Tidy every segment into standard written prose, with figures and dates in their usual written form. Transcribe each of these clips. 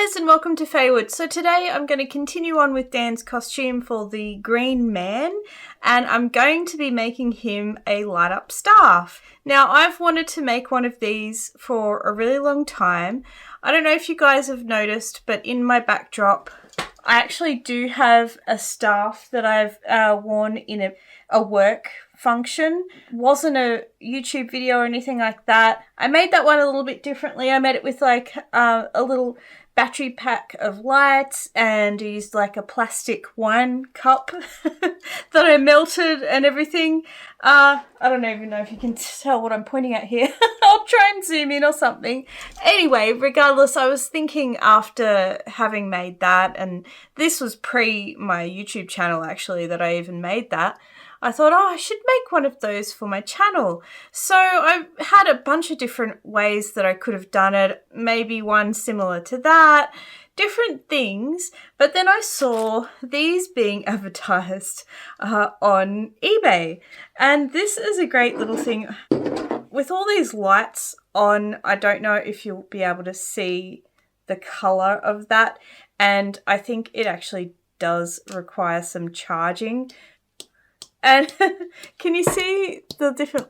guys, and welcome to Feywood. So today I'm going to continue on with Dan's costume for the Green Man, and I'm going to be making him a light up staff. Now, I've wanted to make one of these for a really long time. I don't know if you guys have noticed, but in my backdrop, I actually do have a staff that I've worn in a work function. Wasn't a YouTube video or anything like that. I made that one a little bit differently. I made it with like a little battery pack of lights and used like a plastic wine cup that I melted and everything. I don't even know if you can tell what I'm pointing at here. I'll try and zoom in or something. Anyway, regardless, I was thinking after having made that, and this was pre my YouTube channel actually that I even made that, I thought, I should make one of those for my channel. So I had a bunch of different ways that I could have done it, maybe one similar to that, different things. But then I saw these being advertised on eBay. And this is a great little thing. With all these lights on, I don't know if you'll be able to see the colour of that. And I think it actually does require some charging. And can you see the different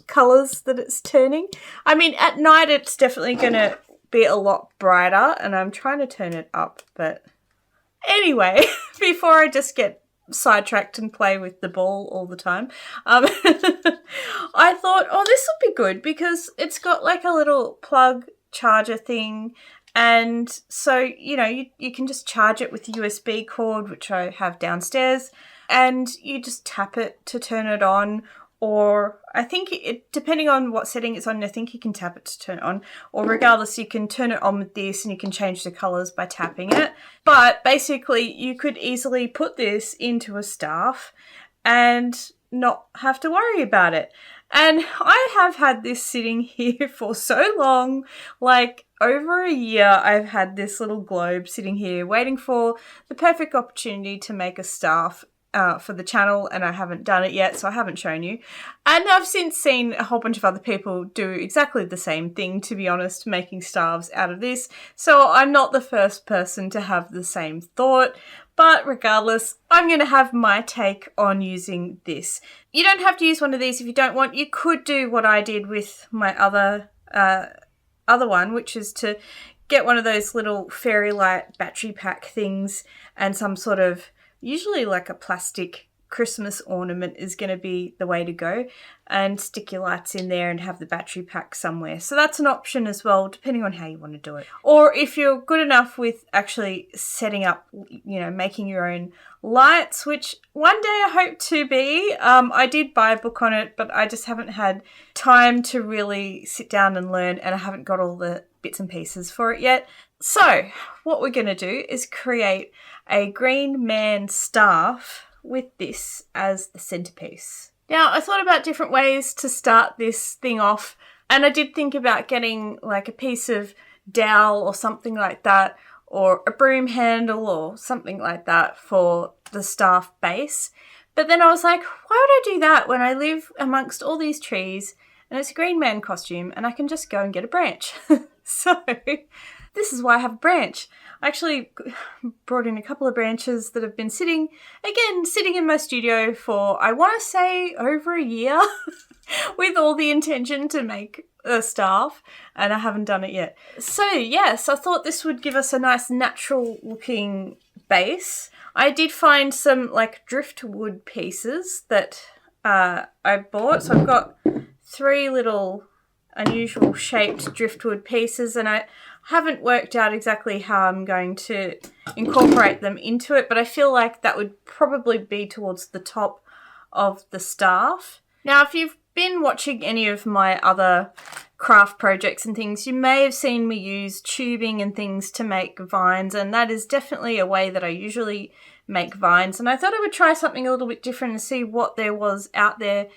colours that it's turning? I mean, at night it's definitely going to be a lot brighter, and I'm trying to turn it up. But anyway, before I just get sidetracked and play with the ball all the time, I thought, this will be good because it's got like a little plug charger thing. And so, you can just charge it with the USB cord, which I have downstairs. And you just tap it to turn it on, or I think depending on what setting it's on, I think you can tap it to turn it on, or regardless, you can turn it on with this and you can change the colours by tapping it. But basically, you could easily put this into a staff and not have to worry about it. And I have had this sitting here for so long, like over a year. I've had this little globe sitting here waiting for the perfect opportunity to make a staff for the channel, and I haven't done it yet, so I haven't shown you. And I've since seen a whole bunch of other people do exactly the same thing, to be honest, making staves out of this. So I'm not the first person to have the same thought, but regardless, I'm going to have my take on using this. You don't have to use one of these if you don't want. You could do what I did with my other one, which is to get one of those little fairy light battery pack things and some sort of, usually like a plastic Christmas ornament is going to be the way to go, and stick your lights in there and have the battery pack somewhere. So that's an option as well, depending on how you want to do it. Or if you're good enough with actually setting up, making your own lights, which one day I hope to be. I did buy a book on it, but I just haven't had time to really sit down and learn, and I haven't got all the bits and pieces for it yet. So what we're going to do is create a Green Man staff with this as the centerpiece. Now, I thought about different ways to start this thing off, and I did think about getting like a piece of dowel or something like that, or a broom handle or something like that for the staff base. But then I was like, why would I do that when I live amongst all these trees and it's a Green Man costume and I can just go and get a branch? So this is why I have a branch. I actually brought in a couple of branches that have been sitting in my studio for, I want to say, over a year with all the intention to make a staff, and I haven't done it yet. So yes, I thought this would give us a nice natural looking base. I did find some like driftwood pieces that I bought. So I've got 3 little unusual shaped driftwood pieces, and I haven't worked out exactly how I'm going to incorporate them into it, but I feel like that would probably be towards the top of the staff. Now, if you've been watching any of my other craft projects and things, you may have seen me use tubing and things to make vines, and that is definitely a way that I usually make vines. And I thought I would try something a little bit different and see what there was out there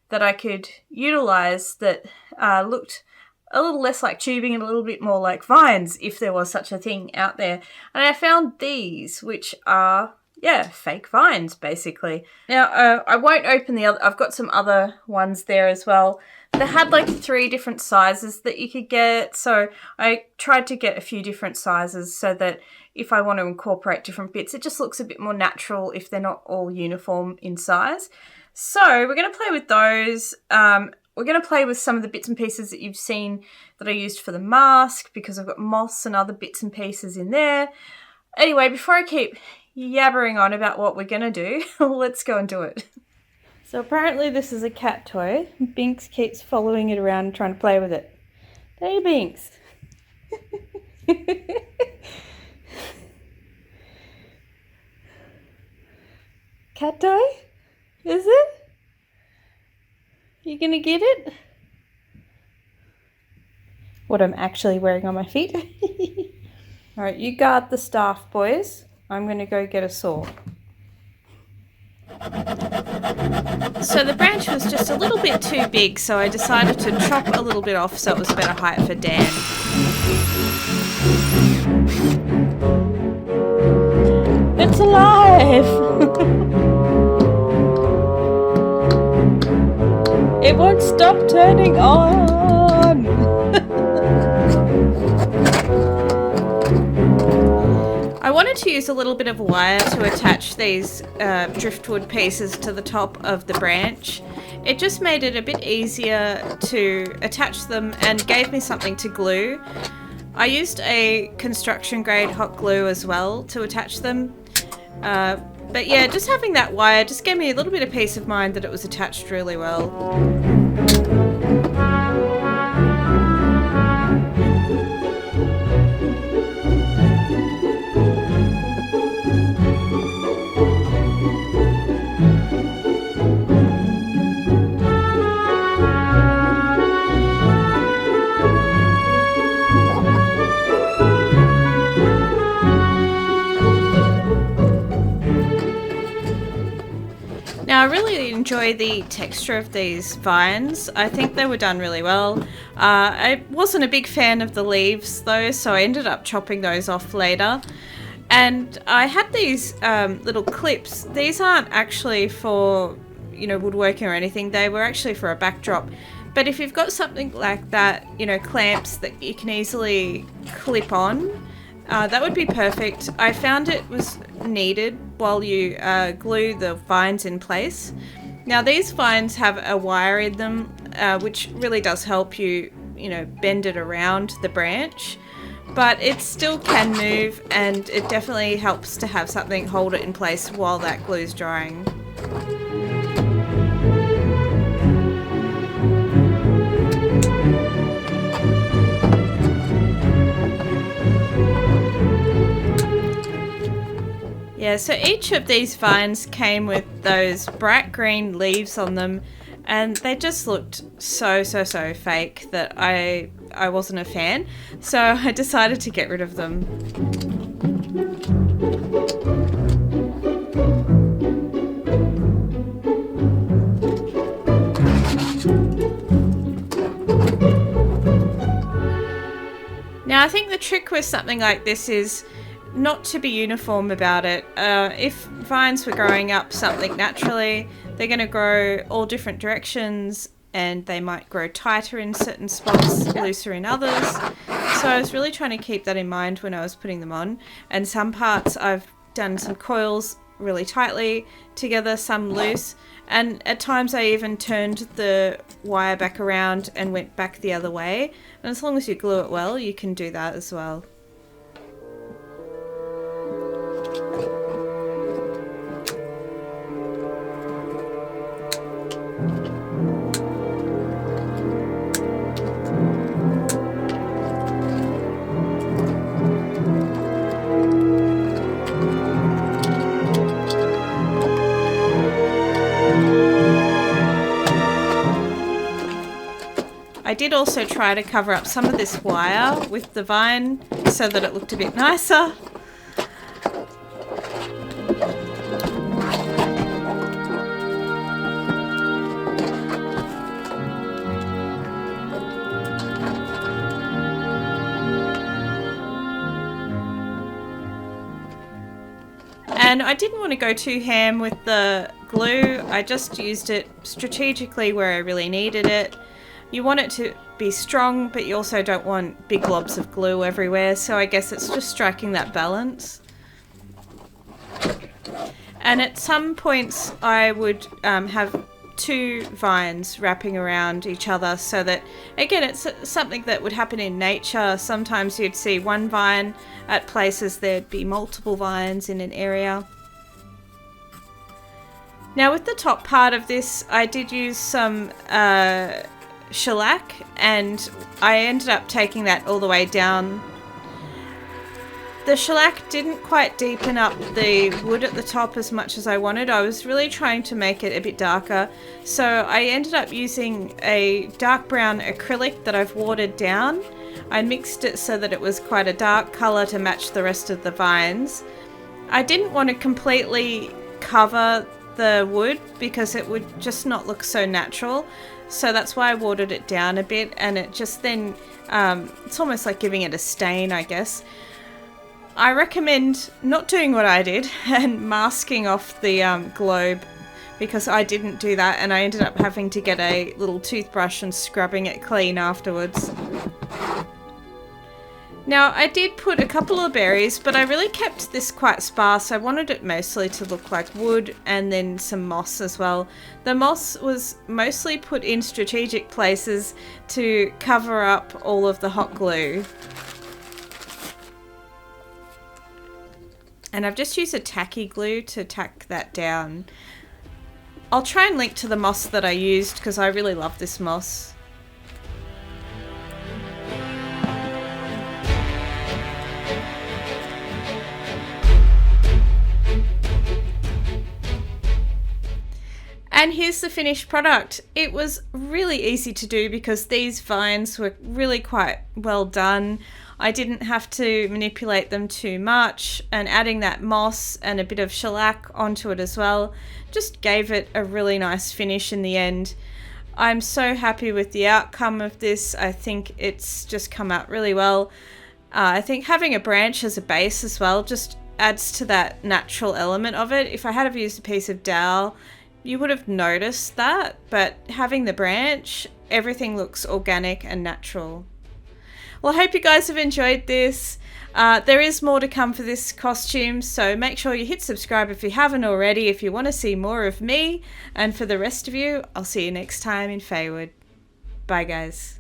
that I could utilize that looked a little less like tubing and a little bit more like vines, if there was such a thing out there. And I found these, which are yeah, fake vines, basically. Now, I won't open the other. I've got some other ones there as well. They had like 3 different sizes that you could get, so I tried to get a few different sizes so that if I want to incorporate different bits, it just looks a bit more natural if they're not all uniform in size. So we're going to play with those. We're going to play with some of the bits and pieces that you've seen that I used for the mask, because I've got moss and other bits and pieces in there. Anyway, before I keep yabbering on about what we're going to do, let's go and do it. So apparently this is a cat toy. Binks keeps following it around and trying to play with it. Hey, Binks. Cat toy? Is it? You gonna get it? What I'm actually wearing on my feet. Alright, you guard the staff, boys. I'm gonna go get a saw. So the branch was just a little bit too big, so I decided to chop a little bit off so it was a better height for Dan. It's alive! It won't stop turning on! I wanted to use a little bit of wire to attach these driftwood pieces to the top of the branch. It just made it a bit easier to attach them and gave me something to glue. I used a construction grade hot glue as well to attach them. But yeah, just having that wire just gave me a little bit of peace of mind that it was attached really well. Now, I really enjoy the texture of these vines. I think they were done really well. I wasn't a big fan of the leaves though, so I ended up chopping those off later. And I had these little clips. These aren't actually for, woodworking or anything. They were actually for a backdrop. But if you've got something like that, clamps that you can easily clip on, that would be perfect. I found it was needed while you glue the vines in place. Now these vines have a wire in them, which really does help you, bend it around the branch. But it still can move, and it definitely helps to have something hold it in place while that glue's drying. Yeah, so each of these vines came with those bright green leaves on them, and they just looked so fake that I wasn't a fan, so I decided to get rid of them. Now I think the trick with something like this is not to be uniform about it. If vines were growing up something naturally, they're going to grow all different directions, and they might grow tighter in certain spots, looser in others. So I was really trying to keep that in mind when I was putting them on. And some parts I've done some coils really tightly together, some loose, and at times I even turned the wire back around and went back the other way. And as long as you glue it well, you can do that as well. I did also try to cover up some of this wire with the vine so that it looked a bit nicer. And I didn't want to go too ham with the glue. I just used it strategically where I really needed it. You want it to be strong, but you also don't want big globs of glue everywhere. So I guess it's just striking that balance. And at some points I would have 2 vines wrapping around each other, so that, again, it's something that would happen in nature. Sometimes you'd see 1 vine at places there'd be multiple vines in an area. Now with the top part of this, I did use some shellac, and I ended up taking that all the way down. The shellac didn't quite deepen up the wood at the top as much as I wanted. I was really trying to make it a bit darker. So I ended up using a dark brown acrylic that I've watered down. I mixed it so that it was quite a dark colour to match the rest of the vines. I didn't want to completely cover the wood because it would just not look so natural. So that's why I watered it down a bit, and it just then, it's almost like giving it a stain, I guess. I recommend not doing what I did and masking off the globe, because I didn't do that, and I ended up having to get a little toothbrush and scrubbing it clean afterwards. Now, I did put a couple of berries, but I really kept this quite sparse. I wanted it mostly to look like wood, and then some moss as well. The moss was mostly put in strategic places to cover up all of the hot glue. And I've just used a tacky glue to tack that down. I'll try and link to the moss that I used because I really love this moss. And here's the finished product. It was really easy to do because these vines were really quite well done. I didn't have to manipulate them too much, and adding that moss and a bit of shellac onto it as well just gave it a really nice finish in the end. I'm so happy with the outcome of this. I think it's just come out really well. I think having a branch as a base as well just adds to that natural element of it. If I had have used a piece of dowel, you would have noticed that, but having the branch, everything looks organic and natural. Well, I hope you guys have enjoyed this. There is more to come for this costume, so make sure you hit subscribe if you haven't already if you want to see more of me. And for the rest of you, I'll see you next time in Feywood. Bye, guys.